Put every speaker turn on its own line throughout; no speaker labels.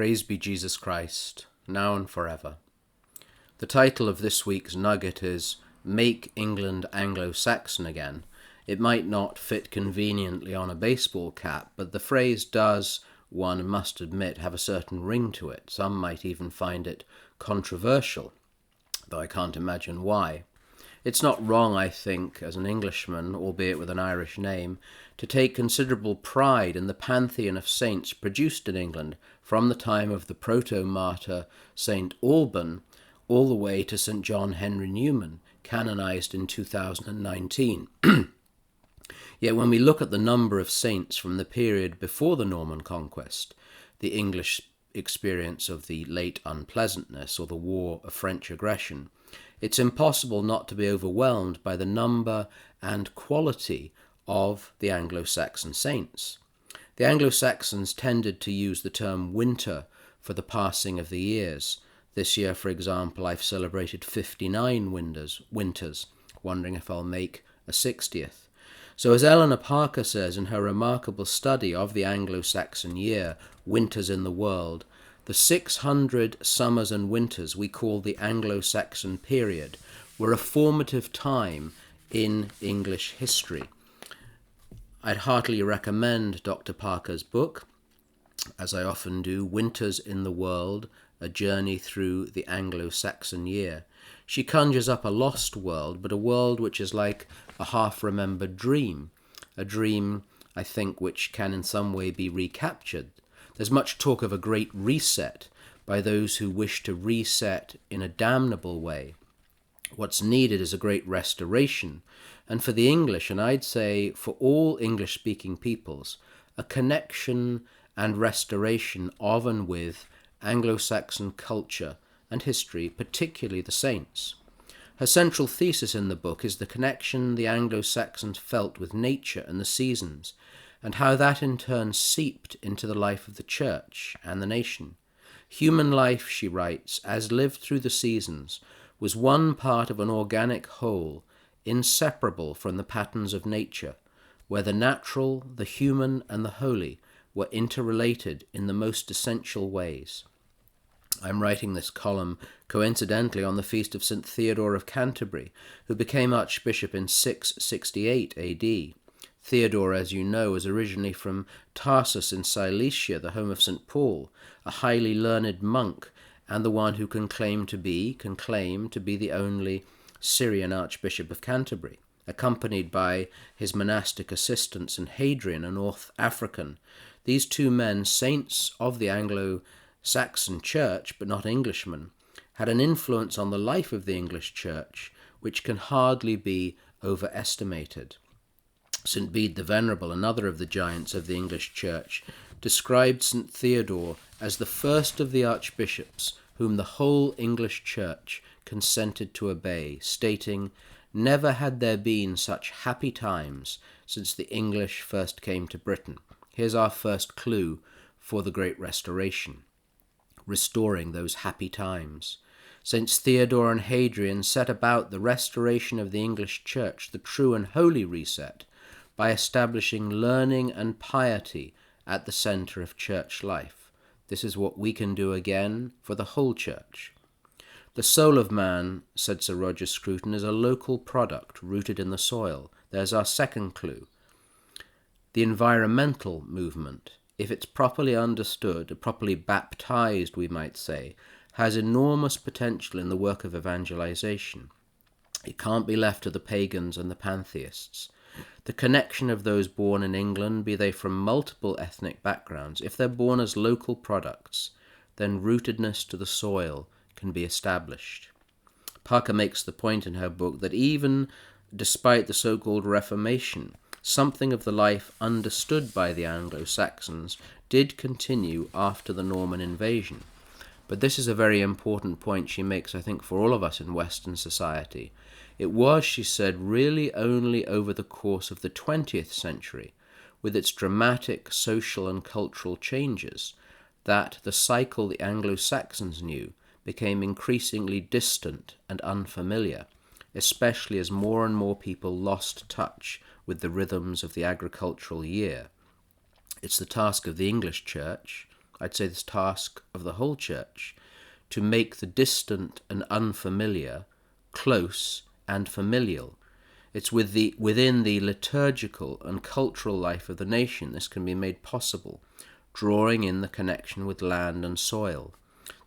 Praise be Jesus Christ, now and forever. The title of this week's Nugget is Make England Anglo Saxon Again. It might not fit conveniently on a baseball cap, but the phrase does, one must admit, have a certain ring to it. Some might even find it controversial, though I can't imagine why. It's not wrong, I think, as an Englishman, albeit with an Irish name, to take considerable pride in the pantheon of saints produced in England from the time of the proto-martyr St. Alban all the way to St. John Henry Newman, canonized in 2019. Yet when we look at the number of saints from the period before the Norman conquest, the English experience of the late unpleasantness or the war of French aggression, it's impossible not to be overwhelmed by the number and quality of the Anglo-Saxon saints. The Anglo-Saxons tended to use the term winter for the passing of the years. This year, for example, I've celebrated 59 winters, wondering if I'll make a 60th. So as Eleanor Parker says in her remarkable study of the Anglo-Saxon year, Winters in the World, the 600 summers and winters we call the Anglo-Saxon period were a formative time in English history. I'd heartily recommend Dr. Parker's book, as I often do, Winters in the World, A Journey Through the Anglo-Saxon Year. She conjures up a lost world, but a world which is like a half-remembered dream, a dream, I think, which can in some way be recaptured. There's much talk of a great reset by those who wish to reset in a damnable way. What's needed is a great restoration, and for the English, and I'd say for all English-speaking peoples, a connection and restoration of and with Anglo-Saxon culture and history, particularly the saints. Her central thesis in the book is the connection the Anglo-Saxons felt with nature and the seasons, and how that in turn seeped into the life of the church and the nation. Human life, she writes, as lived through the seasons, was one part of an organic whole, inseparable from the patterns of nature, where the natural, the human, and the holy were interrelated in the most essential ways. I'm writing this column coincidentally on the feast of St. Theodore of Canterbury, who became Archbishop in 668 AD. Theodore, as you know, was originally from Tarsus in Cilicia, the home of St. Paul, a highly learned monk, and the one who can claim to be the only Syrian Archbishop of Canterbury, accompanied by his monastic assistants in Hadrian, a North African. These two men, saints of the Anglo-Saxon Church, but not Englishmen, had an influence on the life of the English Church which can hardly be overestimated. St. Bede the Venerable, another of the giants of the English Church, described St. Theodore as the first of the archbishops whom the whole English Church consented to obey, stating, "Never had there been such happy times since the English first came to Britain." Here's our first clue for the Great Restoration, restoring those happy times. Saints Theodore and Hadrian set about the restoration of the English Church, the true and holy reset, by establishing learning and piety at the centre of church life. This is what we can do again for the whole church. The soul of man, said Sir Roger Scruton, is a local product rooted in the soil. There's our second clue. The environmental movement, if it's properly understood, properly baptized, we might say, has enormous potential in the work of evangelization. It can't be left to the pagans and the pantheists. The connection of those born in England, be they from multiple ethnic backgrounds, if they're born as local products, then rootedness to the soil can be established. Parker makes the point in her book that even despite the so-called Reformation, something of the life understood by the Anglo-Saxons did continue after the Norman invasion. But this is a very important point she makes, I think, for all of us in Western society. It was, she said, really only over the course of the 20th century, with its dramatic social and cultural changes, that the cycle the Anglo-Saxons knew became increasingly distant and unfamiliar, especially as more and more people lost touch with the rhythms of the agricultural year. It's the task of the English Church, I'd say this task of the whole Church, to make the distant and unfamiliar close and familial. It's within the liturgical and cultural life of the nation this can be made possible, drawing in the connection with land and soil.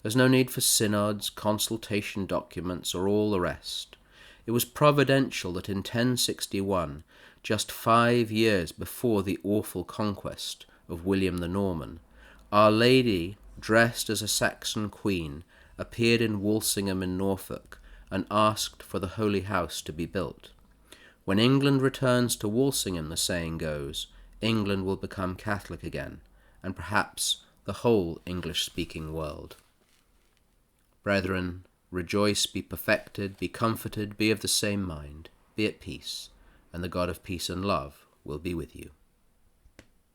There's no need for synods, consultation documents, or all the rest. It was providential that in 1061, just 5 years before the awful conquest of William the Norman, Our Lady, dressed as a Saxon queen, appeared in Walsingham in Norfolk and asked for the Holy House to be built. When England returns to Walsingham, the saying goes, England will become Catholic again, and perhaps the whole English-speaking world. Brethren, rejoice, be perfected, be comforted, be of the same mind, be at peace, and the God of peace and love will be with you.